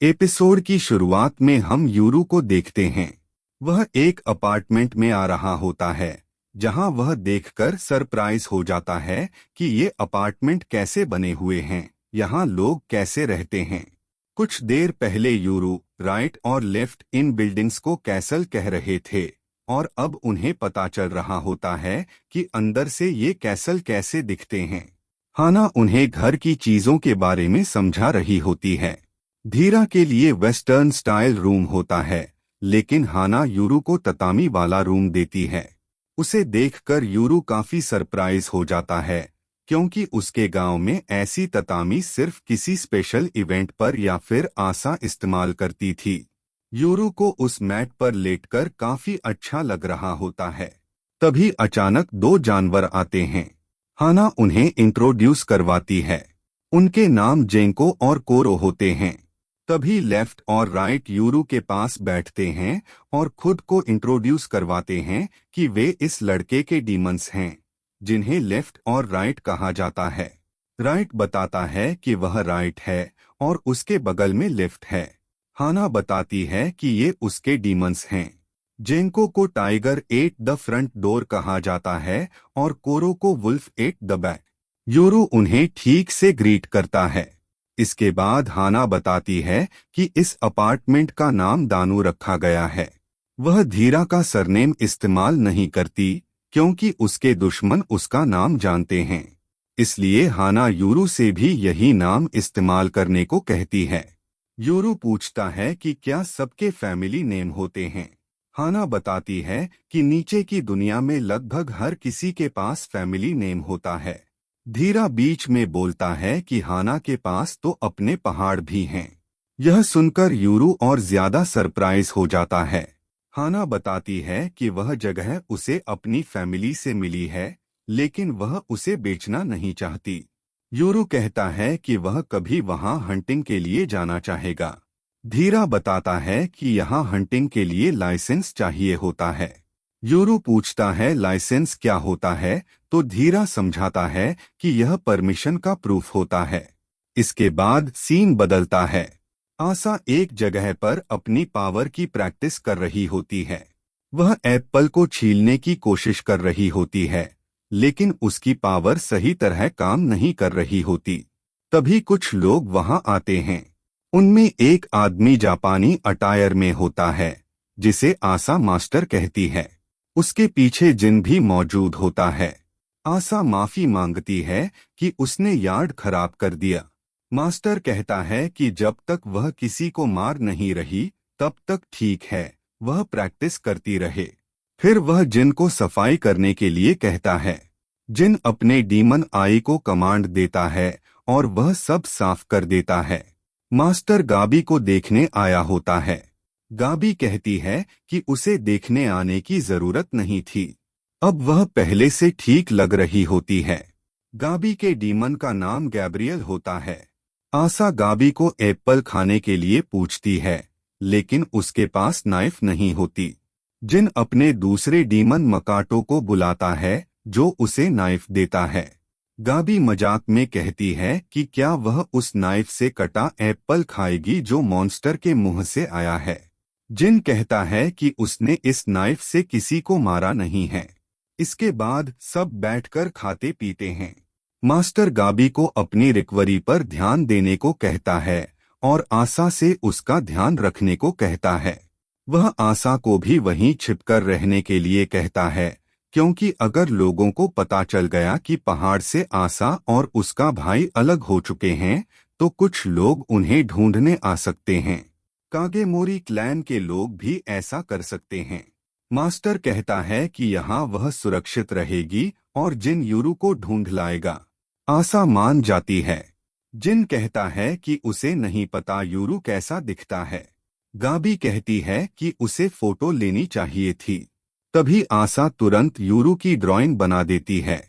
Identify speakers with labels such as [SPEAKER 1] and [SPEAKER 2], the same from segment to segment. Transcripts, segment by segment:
[SPEAKER 1] Episode की शुरुआत में हम यूरू को देखते हैं। वह एक अपार्टमेंट में आ रहा होता है, जहां वह देखकर सरप्राइज हो जाता है कि ये अपार्टमेंट कैसे बने हुए हैं, यहाँ लोग कैसे रहते हैं। कुछ देर पहले यूरू राइट और लेफ्ट इन बिल्डिंग्स को कैसल कह रहे थे, और अब उन्हें पता चल रहा होता है कि अंदर से ये कैसल कैसे दिखते हैं। हाना उन्हें घर की चीजों के बारे में समझा रही होती है। धीरा के लिए वेस्टर्न स्टाइल रूम होता है, लेकिन हाना यूरू को ततामी वाला रूम देती है। उसे देखकर यूरू काफी सरप्राइज हो जाता है, क्योंकि उसके गांव में ऐसी ततामी सिर्फ किसी स्पेशल इवेंट पर या फिर आसा इस्तेमाल करती थी। यूरू को उस मैट पर लेटकर काफी अच्छा लग रहा होता है। तभी अचानक दो जानवर आते हैं। हाना उन्हें इंट्रोड्यूस करवाती है। उनके नाम जेंको और कोरो होते हैं। तभी लेफ्ट और राइट यूरू के पास बैठते हैं और खुद को इंट्रोड्यूस करवाते हैं कि वे इस लड़के के डीमंस हैं, जिन्हें लेफ्ट और राइट कहा जाता है। राइट बताता है कि वह राइट है और उसके बगल में लेफ्ट है। हाना बताती है कि ये उसके डीमंस हैं। जेंको को tiger at the front door कहा जाता है और कोरो को वुल्फ एट द बैक। यूरू उन्हें ठीक से ग्रीट करता है। इसके बाद हाना बताती है कि इस अपार्टमेंट का नाम दानू रखा गया है। वह धीरा का सरनेम इस्तेमाल नहीं करती, क्योंकि उसके दुश्मन उसका नाम जानते हैं। इसलिए हाना यूरू से भी यही नाम इस्तेमाल करने को कहती है। यूरू पूछता है कि क्या सबके फैमिली नेम होते हैं। हाना बताती है कि नीचे की दुनिया में लगभग हर किसी के पास फैमिली नेम होता है। धीरा बीच में बोलता है कि हाना के पास तो अपने पहाड़ भी हैं। यह सुनकर यूरू और ज्यादा सरप्राइज हो जाता है। हाना बताती है कि वह जगह उसे अपनी फैमिली से मिली है, लेकिन वह उसे बेचना नहीं चाहती। यूरू कहता है कि वह कभी वहां हंटिंग के लिए जाना चाहेगा। धीरा बताता है कि यहाँ हंटिंग के लिए लाइसेंस चाहिए होता है। यूरू पूछता है लाइसेंस क्या होता है, तो धीरा समझाता है कि यह परमिशन का प्रूफ होता है। इसके बाद सीन बदलता है। आसा एक जगह पर अपनी पावर की प्रैक्टिस कर रही होती है। वह एप्पल को छीलने की कोशिश कर रही होती है, लेकिन उसकी पावर सही तरह काम नहीं कर रही होती। तभी कुछ लोग वहां आते हैं। उनमें एक आदमी जापानी अटायर में होता है, जिसे आसा मास्टर कहती है। उसके पीछे जिन भी मौजूद होता है। आसा माफी मांगती है कि उसने यार्ड खराब कर दिया। मास्टर कहता है कि जब तक वह किसी को मार नहीं रही, तब तक ठीक है, वह प्रैक्टिस करती रहे। फिर वह जिन को सफाई करने के लिए कहता है। जिन अपने डीमन आई को कमांड देता है और वह सब साफ कर देता है। मास्टर गाबी को देखने आया होता है। गाबी कहती है कि उसे देखने आने की जरूरत नहीं थी, अब वह पहले से ठीक लग रही होती है। गाबी के डीमन का नाम गैब्रियल होता है। आसा गाबी को एप्पल खाने के लिए पूछती है, लेकिन उसके पास नाइफ नहीं होती। जिन अपने दूसरे डीमन मकाटो को बुलाता है, जो उसे नाइफ देता है। गाबी मजाक में कहती है कि क्या वह उस नाइफ से कटा एप्पल खाएगी जो मॉन्स्टर के मुंह से आया है। जिन कहता है कि उसने इस नाइफ से किसी को मारा नहीं है। इसके बाद सब बैठकर खाते पीते हैं। मास्टर गाबी को अपनी रिकवरी पर ध्यान देने को कहता है और आसा से उसका ध्यान रखने को कहता है। वह आसा को भी वहीं छिपकर रहने के लिए कहता है, क्योंकि अगर लोगों को पता चल गया कि पहाड़ से आसा और उसका भाई अलग हो चुके हैं, तो कुछ लोग उन्हें ढूंढने आ सकते हैं। कागेमोरी क्लैन के लोग भी ऐसा कर सकते हैं। मास्टर कहता है कि यहाँ वह सुरक्षित रहेगी और जिन यूरू को ढूंढ लाएगा। आसा मान जाती है। जिन कहता है कि उसे नहीं पता यूरू कैसा दिखता है। गाबी कहती है कि उसे फोटो लेनी चाहिए थी। तभी आसा तुरंत यूरू की ड्राइंग बना देती है।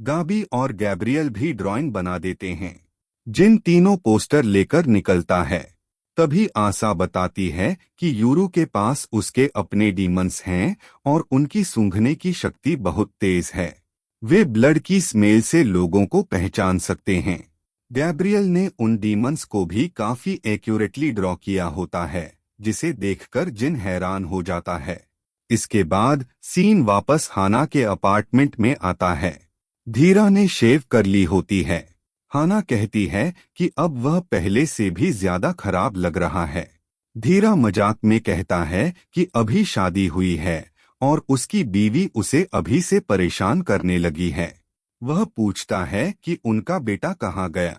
[SPEAKER 1] गाबी और गैब्रियल भी ड्राइंग बना देते हैं। जिन तीनों पोस्टर लेकर निकलता है। तभी आसा बताती है कि यूरू के पास उसके अपने डीमंस हैं और उनकी सूंघने की शक्ति बहुत तेज है। वे ब्लड की स्मेल से लोगों को पहचान सकते हैं। गैब्रियल ने उन डीमंस को भी काफी एक्यूरेटली ड्रॉ किया होता है, जिसे देखकर जिन हैरान हो जाता है। इसके बाद सीन वापस हाना के अपार्टमेंट में आता है। धीरा ने शेव कर ली होती है। हाना कहती है कि अब वह पहले से भी ज्यादा खराब लग रहा है। धीरा मजाक में कहता है कि अभी शादी हुई है और उसकी बीवी उसे अभी से परेशान करने लगी है। वह पूछता है कि उनका बेटा कहाँ गया।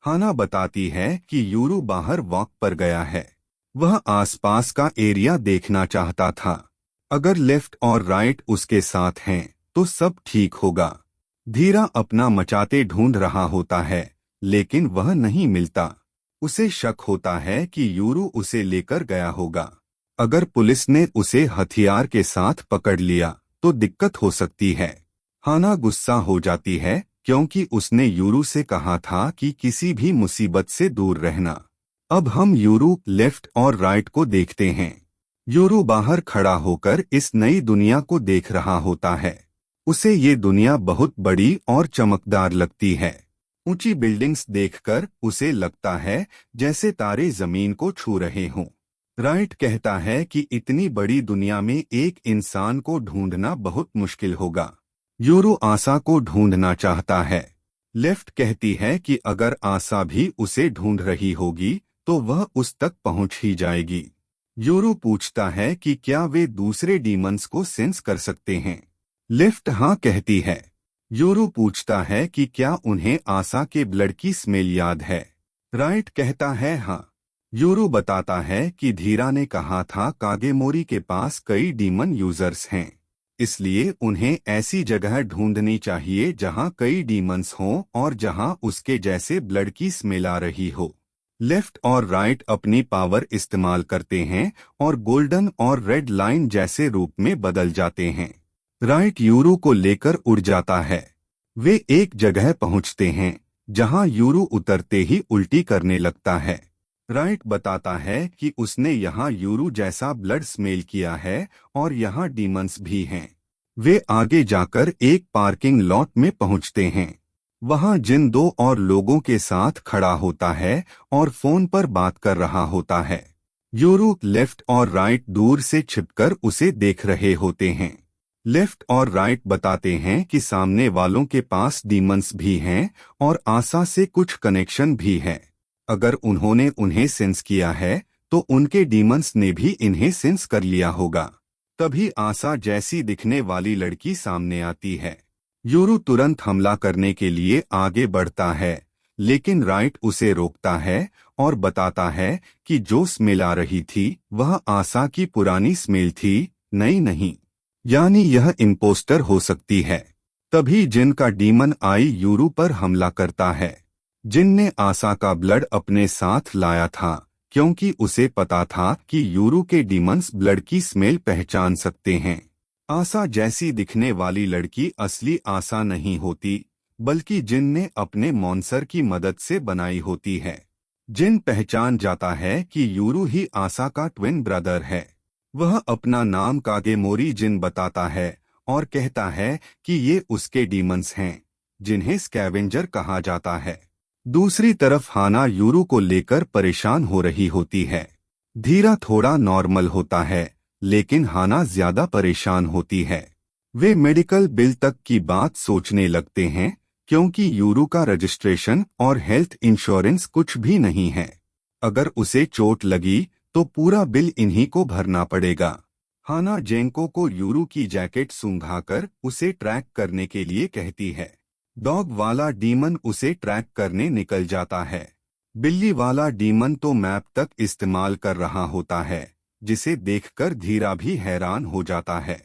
[SPEAKER 1] हाना बताती है कि यूरू बाहर वॉक पर गया है। वह आसपास का एरिया देखना चाहता था। अगर लेफ्ट और राइट उसके साथ हैं तो सब ठीक होगा। धीरा अपना मचाते ढूंढ रहा होता है, लेकिन वह नहीं मिलता। उसे शक होता है कि यूरू उसे लेकर गया होगा। अगर पुलिस ने उसे हथियार के साथ पकड़ लिया तो दिक्कत हो सकती है। हाना गुस्सा हो जाती है क्योंकि उसने यूरू से कहा था कि किसी भी मुसीबत से दूर रहना। अब हम यूरू लेफ्ट और राइट को देखते हैं। यूरू बाहर खड़ा होकर इस नई दुनिया को देख रहा होता है। उसे ये दुनिया बहुत बड़ी और चमकदार लगती है। ऊंची बिल्डिंग्स देखकर उसे लगता है जैसे तारे जमीन को छू रहे हों। राइट कहता है कि इतनी बड़ी दुनिया में एक इंसान को ढूंढना बहुत मुश्किल होगा। यूरो आशा को ढूंढना चाहता है। लेफ्ट कहती है कि अगर आशा भी उसे ढूंढ रही होगी तो वह उस तक पहुंच ही जाएगी। यूरो पूछता है कि क्या वे दूसरे डीमंस को सेंस कर सकते हैं। लेफ्ट हाँ कहती है। यूरो पूछता है कि क्या उन्हें आशा के ब्लड की स्मेल याद है। राइट कहता है हाँ। यूरो बताता है कि धीरा ने कहा था कागेमोरी के पास कई डीमन यूजर्स हैं, इसलिए उन्हें ऐसी जगह ढूंढनी चाहिए जहां कई डीमंस हों और जहां उसके जैसे ब्लड की स्मेल आ रही हो। लेफ्ट और राइट अपनी पावर इस्तेमाल करते हैं और गोल्डन और रेड लाइन जैसे रूप में बदल जाते हैं। राइट यूरू को लेकर उड़ जाता है। वे एक जगह पहुंचते हैं जहां यूरू उतरते ही उल्टी करने लगता है। राइट बताता है कि उसने यहाँ यूरू जैसा ब्लड स्मेल किया है और यहाँ डीमंस भी हैं। वे आगे जाकर एक पार्किंग लॉट में पहुंचते हैं। वहां जिन दो और लोगों के साथ खड़ा होता है और फोन पर बात कर रहा होता है। यूरू लेफ्ट और राइट दूर से छिपकर उसे देख रहे होते हैं। लेफ्ट और राइट बताते हैं कि सामने वालों के पास डीमंस भी हैं और आशा से कुछ कनेक्शन भी है। अगर उन्होंने उन्हें सेंस किया है तो उनके डीमंस ने भी इन्हें सेंस कर लिया होगा। तभी आशा जैसी दिखने वाली लड़की सामने आती है। यूरू तुरंत हमला करने के लिए आगे बढ़ता है, लेकिन राइट उसे रोकता है और बताता है कि जो स्मेल आ रही थी वह आशा की पुरानी स्मेल थी, नई नहीं। यानी यह इम्पोस्टर हो सकती है। तभी जिन का डीमन आई यूरू पर हमला करता है। जिन ने आशा का ब्लड अपने साथ लाया था क्योंकि उसे पता था कि यूरू के डीमंस ब्लड की स्मेल पहचान सकते हैं। आशा जैसी दिखने वाली लड़की असली आशा नहीं होती, बल्कि जिन ने अपने मॉन्स्टर की मदद से बनाई होती है। जिन पहचान जाता है कि यूरू ही आशा का ट्विन ब्रदर है। वह अपना नाम कागेमोरी जिन बताता है और कहता है कि ये उसके डीमंस हैं, जिन्हें स्कैवेंजर कहा जाता है। दूसरी तरफ हाना यूरू को लेकर परेशान हो रही होती है। धीरा थोड़ा नॉर्मल होता है, लेकिन हाना ज्यादा परेशान होती है। वे मेडिकल बिल तक की बात सोचने लगते हैं क्योंकि यूरू का रजिस्ट्रेशन और हेल्थ इंश्योरेंस कुछ भी नहीं है। अगर उसे चोट लगी तो पूरा बिल इन्हीं को भरना पड़ेगा। हाना जेंको को यूरू की जैकेट सूंघाकर उसे ट्रैक करने के लिए कहती है। डॉग वाला डीमन उसे ट्रैक करने निकल जाता है। बिल्ली वाला डीमन तो मैप तक इस्तेमाल कर रहा होता है, जिसे देखकर धीरा भी हैरान हो जाता है।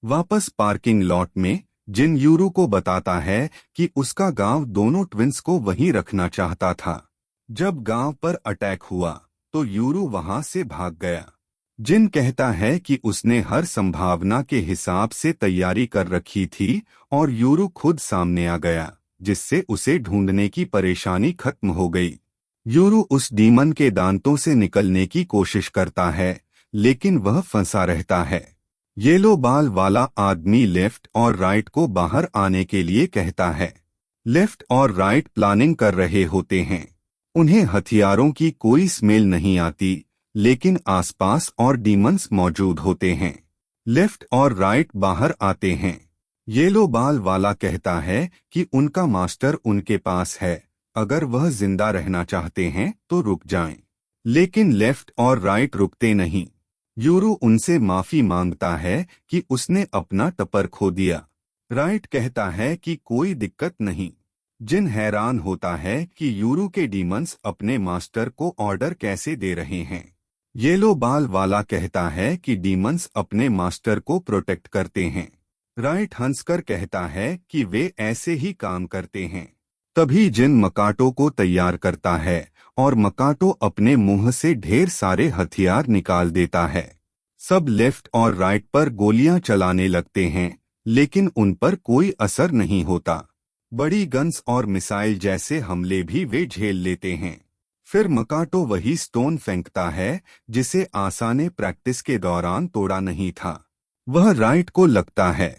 [SPEAKER 1] वापस पार्किंग लॉट में जिन यूरू को बताता है कि उसका गांव दोनों ट्विंस को वहीं रखना चाहता था। जब गांव पर अटैक हुआ तो यूरू वहां से भाग गया। जिन कहता है कि उसने हर संभावना के हिसाब से तैयारी कर रखी थी और यूरू खुद सामने आ गया, जिससे उसे ढूंढने की परेशानी खत्म हो गई। यूरू उस डीमन के दांतों से निकलने की कोशिश करता है, लेकिन वह फंसा रहता है। येलो बाल वाला आदमी लेफ्ट और राइट को बाहर आने के लिए कहता है। लेफ्ट और राइट प्लानिंग कर रहे होते हैं। उन्हें हथियारों की कोई स्मेल नहीं आती, लेकिन आसपास और डीमंस मौजूद होते हैं। लेफ्ट और राइट बाहर आते हैं। येलो बाल वाला कहता है कि उनका मास्टर उनके पास है, अगर वह जिंदा रहना चाहते हैं तो रुक जाएं। लेकिन लेफ्ट और राइट रुकते नहीं। यूरू उनसे माफी मांगता है कि उसने अपना टपर खो दिया। राइट कहता है कि कोई दिक्कत नहीं। जिन हैरान होता है कि यूरू के डीमंस अपने मास्टर को ऑर्डर कैसे दे रहे हैं। येलो बाल वाला कहता है कि डीमंस अपने मास्टर को प्रोटेक्ट करते हैं। राइट हंसकर कहता है कि वे ऐसे ही काम करते हैं। तभी जिन मकाटो को तैयार करता है और मकाटो अपने मुंह से ढेर सारे हथियार निकाल देता है। सब लेफ्ट और राइट पर गोलियां चलाने लगते हैं, लेकिन उन पर कोई असर नहीं होता। बड़ी गन्स और मिसाइल जैसे हमले भी वे झेल लेते हैं। फिर मकाटो वही स्टोन फेंकता है जिसे आसा ने प्रैक्टिस के दौरान तोड़ा नहीं था। वह राइट को लगता है।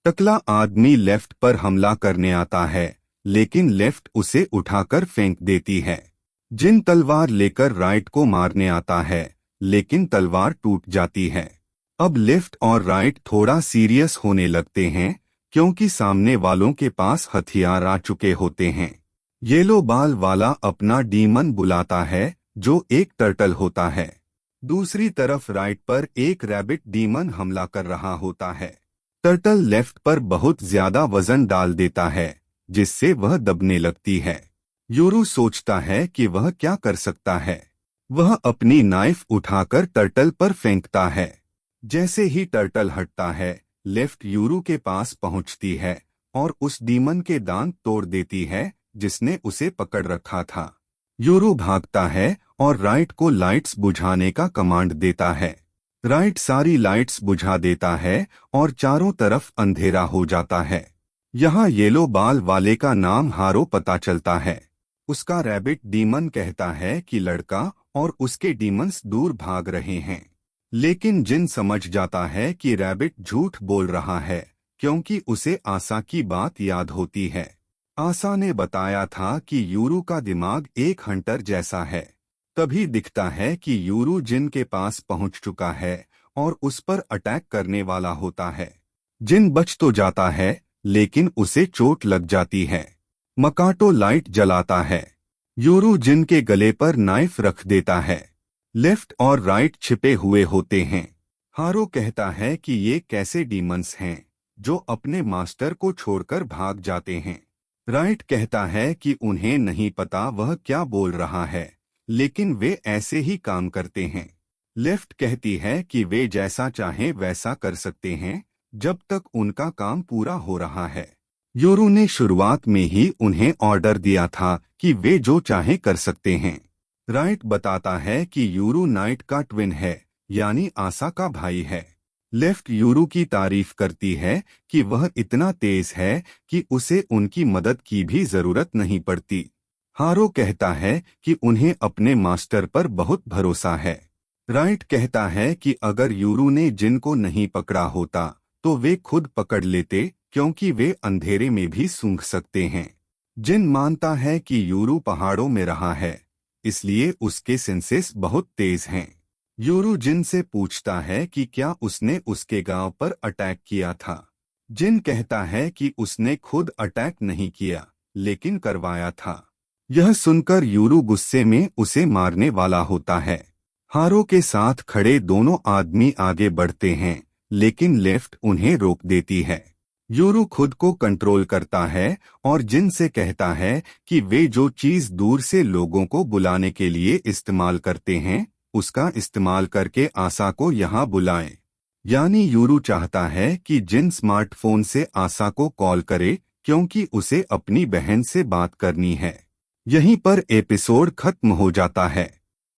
[SPEAKER 1] टकला आदमी लेफ्ट पर हमला करने आता है, लेकिन लेफ्ट उसे उठाकर फेंक देती है। जिन तलवार लेकर राइट को मारने आता है, लेकिन तलवार टूट जाती है। अब लेफ्ट और राइट थोड़ा सीरियस होने लगते हैं, क्योंकि सामने वालों के पास हथियार आ चुके होते हैं। येलो बाल वाला अपना डीमन बुलाता है, जो एक टर्टल होता है। दूसरी तरफ राइट पर एक रैबिट डीमन हमला कर रहा होता है। टर्टल लेफ्ट पर बहुत ज्यादा वजन डाल देता है, जिससे वह दबने लगती है। यूरू सोचता है कि वह क्या कर सकता है। वह अपनी नाइफ उठाकर टर्टल पर फेंकता है। जैसे ही टर्टल हटता है, लेफ्ट यूरू के पास पहुंचती है और उस डीमन के दांत तोड़ देती है जिसने उसे पकड़ रखा था। यूरू भागता है और राइट को लाइट्स बुझाने का कमांड देता है। राइट सारी लाइट्स बुझा देता है और चारों तरफ अंधेरा हो जाता है। यहाँ येलो बाल वाले का नाम हारो पता चलता है। उसका रैबिट डीमन कहता है कि लड़का और उसके डीमंस दूर भाग रहे हैं, लेकिन जिन समझ जाता है कि रैबिट झूठ बोल रहा है, क्योंकि उसे आसा की बात याद होती है। आसा ने बताया था कि यूरू का दिमाग एक हंटर जैसा है। तभी दिखता है कि यूरू जिन के पास पहुंच चुका है और उस पर अटैक करने वाला होता है। जिन बच तो जाता है, लेकिन उसे चोट लग जाती है। मकाटो लाइट जलाता है। यूरू जिन के गले पर नाइफ रख देता है। लेफ्ट और राइट छिपे हुए होते हैं। हारो कहता है कि ये कैसे डीमंस हैं जो अपने मास्टर को छोड़कर भाग जाते हैं। राइट कहता है कि उन्हें नहीं पता वह क्या बोल रहा है, लेकिन वे ऐसे ही काम करते हैं। लेफ्ट कहती है कि वे जैसा चाहें वैसा कर सकते हैं, जब तक उनका काम पूरा हो रहा है। यूरू ने शुरुआत में ही उन्हें ऑर्डर दिया था कि वे जो चाहें कर सकते हैं। राइट बताता है कि यूरू नाइट का ट्विन है, यानी आसा का भाई है। लेफ्ट यूरू की तारीफ करती है कि वह इतना तेज है कि उसे उनकी मदद की भी जरूरत नहीं पड़ती। हारो कहता है कि उन्हें अपने मास्टर पर बहुत भरोसा है। राइट कहता है कि अगर यूरू ने जिन को नहीं पकड़ा होता तो वे खुद पकड़ लेते, क्योंकि वे अंधेरे में भी सूंघ सकते हैं। जिन मानता है कि यूरू पहाड़ों में रहा है, इसलिए उसके सेंसेस बहुत तेज हैं। यूरू जिन से पूछता है कि क्या उसने उसके गांव पर अटैक किया था। जिन कहता है कि उसने खुद अटैक नहीं किया, लेकिन करवाया था। यह सुनकर यूरू गुस्से में उसे मारने वाला होता है। हारो के साथ खड़े दोनों आदमी आगे बढ़ते हैं, लेकिन लेफ्ट उन्हें रोक देती है। यूरू खुद को कंट्रोल करता है और जिन से कहता है कि वे जो चीज दूर से लोगों को बुलाने के लिए इस्तेमाल करते हैं, उसका इस्तेमाल करके आसा को यहाँ बुलाएं। यानी यूरू चाहता है कि जिन स्मार्टफोन से आसा को कॉल करे, क्योंकि उसे अपनी बहन से बात करनी है। यहीं पर एपिसोड खत्म हो जाता है।